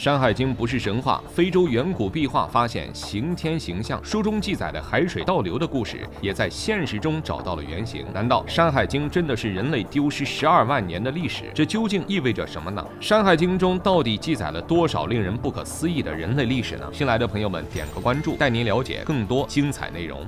《山海经》不是神话，非洲远古壁画发现刑天形象，书中记载的海水倒流的故事，也在现实中找到了原型。难道《山海经》真的是人类丢失12万年的历史？这究竟意味着什么呢？《山海经》中到底记载了多少令人不可思议的人类历史呢？新来的朋友们点个关注，带您了解更多精彩内容。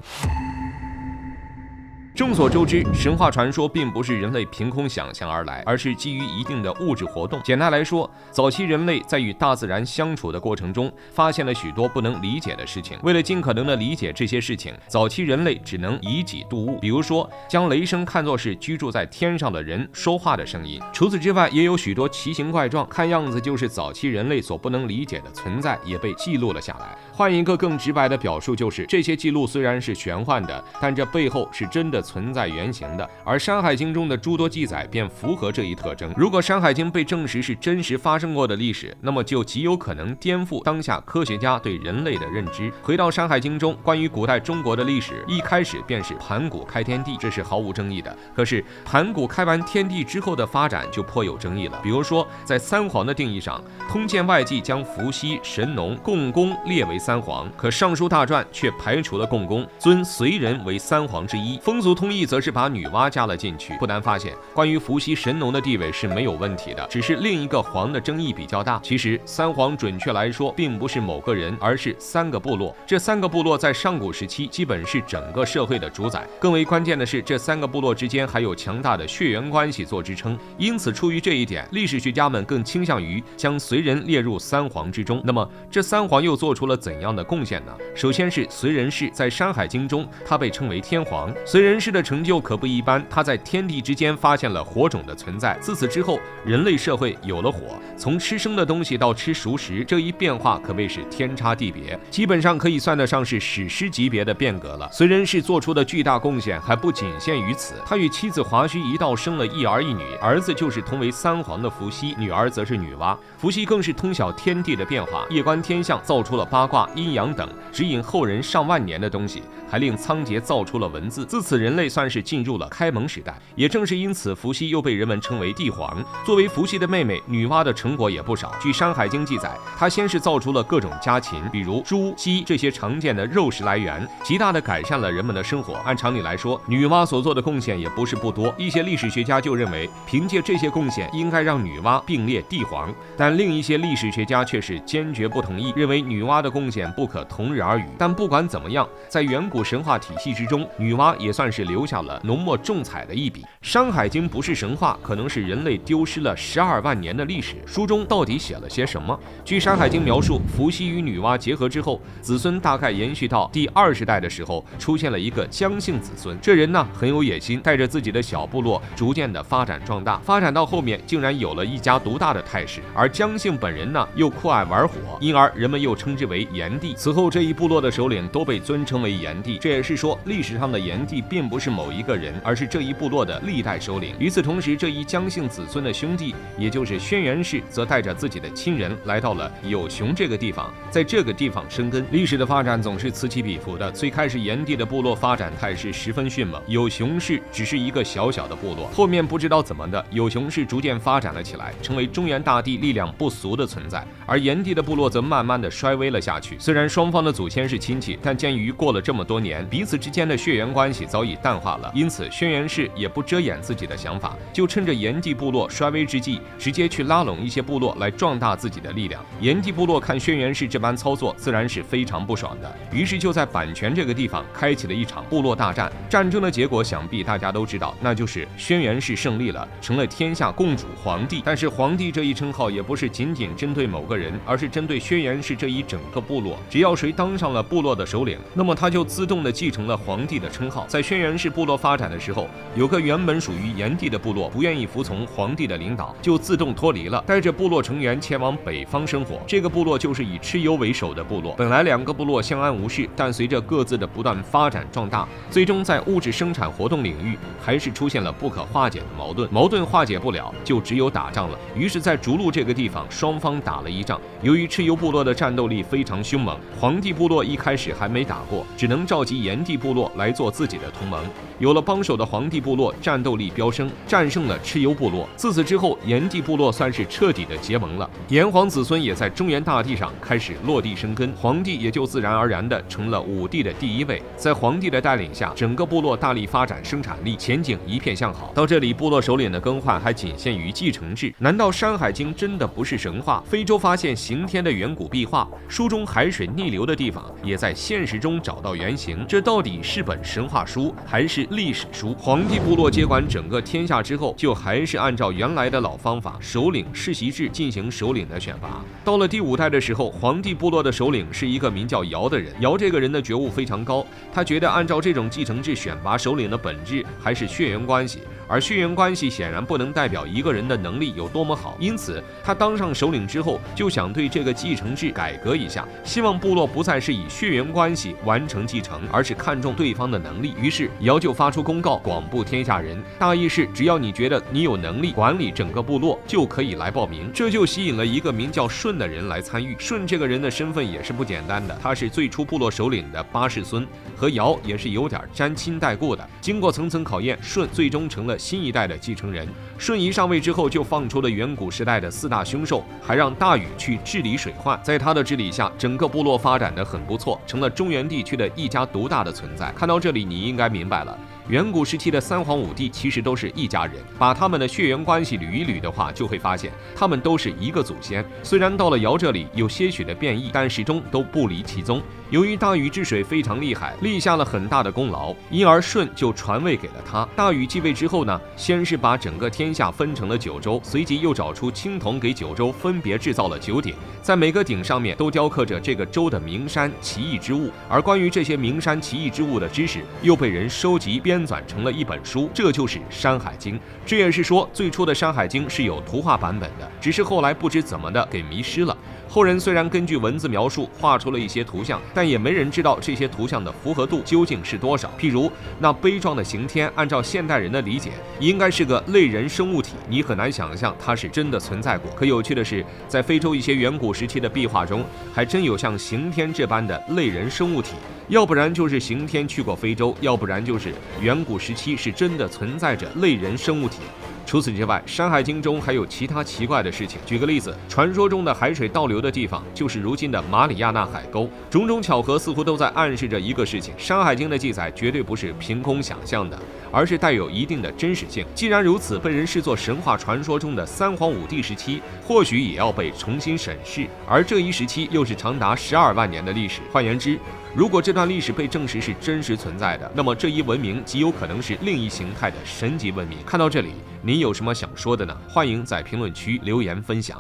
众所周知，神话传说并不是人类凭空想象而来，而是基于一定的物质活动。简单来说，早期人类在与大自然相处的过程中，发现了许多不能理解的事情。为了尽可能的理解这些事情，早期人类只能以己度物，比如说将雷声看作是居住在天上的人说话的声音。除此之外，也有许多奇形怪状，看样子就是早期人类所不能理解的存在，也被记录了下来。换一个更直白的表述，就是这些记录虽然是玄幻的，但这背后是真的存在原型的，而《山海经》中的诸多记载便符合这一特征。如果《山海经》被证实是真实发生过的历史，那么就极有可能颠覆当下科学家对人类的认知。回到《山海经》中，关于古代中国的历史，一开始便是盘古开天地，这是毫无争议的。可是盘古开完天地之后的发展就颇有争议了。比如说，在三皇的定义上，通鉴外记将伏羲、神农、共工列为三皇，可尚书大传却排除了共工，尊随人为三皇之一。风俗通义则是把女娲加了进去。不难发现，关于伏羲、神农的地位是没有问题的，只是另一个皇的争议比较大。其实三皇准确来说并不是某个人，而是3个部落。这3个部落在上古时期基本是整个社会的主宰。更为关键的是，这3个部落之间还有强大的血缘关系做支撑。因此出于这一点，历史学家们更倾向于将随人列入三皇之中。那么这三皇又做出了怎样的贡献呢？首先是随人氏，在《山海经》中他被称为天皇。随人氏的成就可不一般，他在天地之间发现了火种的存在。自此之后，人类社会有了火，从吃生的东西到吃熟食，这一变化可谓是天差地别，基本上可以算得上是史诗级别的变革了。随人氏做出的巨大贡献还不仅限于此，他与妻子华胥一道生了一儿一女，儿子就是同为三皇的伏羲，女儿则是女娲。伏羲更是通晓天地的变化，夜观天象，造出了八卦、阴阳等指引后人上万年的东西，还令仓颉造出了文字。自此人类算是进入了开蒙时代。也正是因此，伏羲又被人们称为帝皇。作为伏羲的妹妹，女娲的成果也不少。据《山海经》记载，她先是造出了各种家禽，比如猪、鸡这些常见的肉食来源，极大的改善了人们的生活。按常理来说，女娲所做的贡献也不是不多，一些历史学家就认为，凭借这些贡献，应该让女娲并列帝皇。但另一些历史学家却是坚决不同意，认为女娲的贡献不可同日而语。但不管怎么样，在远古神话体系之中，女娲也算是留下了浓墨重彩的一笔。《山海经》不是神话，可能是人类丢失了12万年的历史。书中到底写了些什么？据《山海经》描述，伏羲与女娲结合之后，子孙大概延续到第20代的时候，出现了一个姜姓子孙。这人呢很有野心，带着自己的小部落逐渐的发展壮大，发展到后面竟然有了一家独大的态势。而姜姓本人呢又酷爱玩火，因而人们又称之为炎帝。此后这一部落的首领都被尊称为炎帝。这也是说，历史上的炎帝并不是某一个人，而是这一部落的历代首领。与此同时，这一姜姓子孙的兄弟，也就是轩辕氏，则带着自己的亲人来到了有熊这个地方，在这个地方生根。历史的发展总是此起彼伏的，最开始炎帝的部落发展态势十分迅猛，有熊氏只是一个小小的部落，后面不知道怎么的，有熊氏逐渐发展了起来，成为中原大地力量不俗的存在。而炎帝的部落则慢慢的衰微了下去。虽然双方的祖先是亲戚，但鉴于过了这么多年，彼此之间的血缘关系早已淡化了，因此轩辕氏也不遮掩自己的想法，就趁着炎帝部落衰微之际，直接去拉拢一些部落来壮大自己的力量。炎帝部落看轩辕氏这般操作，自然是非常不爽的，于是就在阪泉这个地方开启了一场部落大战。战争的结果想必大家都知道，那就是轩辕氏胜利了，成了天下共主皇帝。但是皇帝这一称号也不是仅仅针对某个人，而是针对轩辕氏这一整个部落。只要谁当上了部落的首领，那么他就自动的继承了皇帝的称号。在轩辕氏部落发展的时候，有个原本属于炎帝的部落不愿意服从皇帝的领导，就自动脱离了，带着部落成员前往北方生活。这个部落就是以蚩尤为首的部落。本来2个部落相安无事，但随着各自的不断发展壮大，最终在物质生产活动领域还是出现了不可化解的矛盾。矛盾化解不了，就只有打仗了。于是在逐鹿这个地方，双方打了一仗。由于蚩尤部落的战斗力非常凶猛，皇帝部落一开始还没打过，只能召集炎帝部落来做自己的同盟。盟。有了帮手的黄帝部落战斗力飙升，战胜了蚩尤部落。自此之后，炎帝部落算是彻底的结盟了。炎黄子孙也在中原大地上开始落地生根，黄帝也就自然而然的成了武帝的第一位。在黄帝的带领下，整个部落大力发展生产力，前景一片向好。到这里，部落首领的更换还仅限于继承制。难道《山海经》真的不是神话？非洲发现刑天的远古壁画，书中海水逆流的地方也在现实中找到原型。这到底是本神话书还是历史书？黄帝部落接管整个天下之后，就还是按照原来的老方法，首领世袭制进行首领的选拔。到了第5代的时候，黄帝部落的首领是一个名叫尧的人。尧这个人的觉悟非常高，他觉得按照这种继承制选拔首领的本质还是血缘关系，而血缘关系显然不能代表一个人的能力有多么好。因此，他当上首领之后，就想对这个继承制改革一下，希望部落不再是以血缘关系完成继承，而是看重对方的能力。于是，尧就发出公告，广布天下人，大意是只要你觉得你有能力管理整个部落，就可以来报名。这就吸引了一个名叫舜的人来参与。舜这个人的身份也是不简单的，他是最初部落首领的8世孙，和尧也是有点沾亲带故的。经过层层考验，舜最终成了新一代的继承人。舜一上位之后，就放出了远古时代的4大凶兽，还让大禹去治理水患。在他的治理下，整个部落发展得很不错，成了中原地区的一家独大的存在。看到这里，你应该明白了，远古时期的3皇5帝其实都是一家人，把他们的血缘关系捋一捋的话，就会发现他们都是一个祖先。虽然到了尧这里有些许的变异，但始终都不离其宗。由于大禹治水非常厉害，立下了很大的功劳，因而舜就传位给了他。大禹继位之后呢，先是把整个天下分成了9州，随即又找出青铜，给9州分别制造了9鼎，在每个鼎上面都雕刻着这个州的名山奇异之物。而关于这些名山奇异之物的知识，又被人收集编纂成了一本书，这就是《山海经》。这也是说，最初的《山海经》是有图画版本的，只是后来不知怎么的给迷失了。后人虽然根据文字描述画出了一些图像，但也没人知道这些图像的符合度究竟是多少。譬如那悲壮的刑天，按照现代人的理解，应该是个类人生物体，你很难想象它是真的存在过。可有趣的是，在非洲一些远古时期的壁画中，还真有像刑天这般的类人生物体，要不然就是刑天去过非洲，要不然就是远古时期是真的存在着类人生物体。除此之外，《山海经》中还有其他奇怪的事情。举个例子，传说中的海水倒流的地方就是如今的马里亚纳海沟。种种巧合似乎都在暗示着一个事情：《山海经》的记载绝对不是凭空想象的，而是带有一定的真实性。既然如此，被人视作神话传说中的3皇5帝时期，或许也要被重新审视。而这一时期又是长达12万年的历史。换言之，如果这段历史被证实是真实存在的，那么这一文明极有可能是另一形态的神级文明。看到这里，您有什么想说的呢？欢迎在评论区留言分享。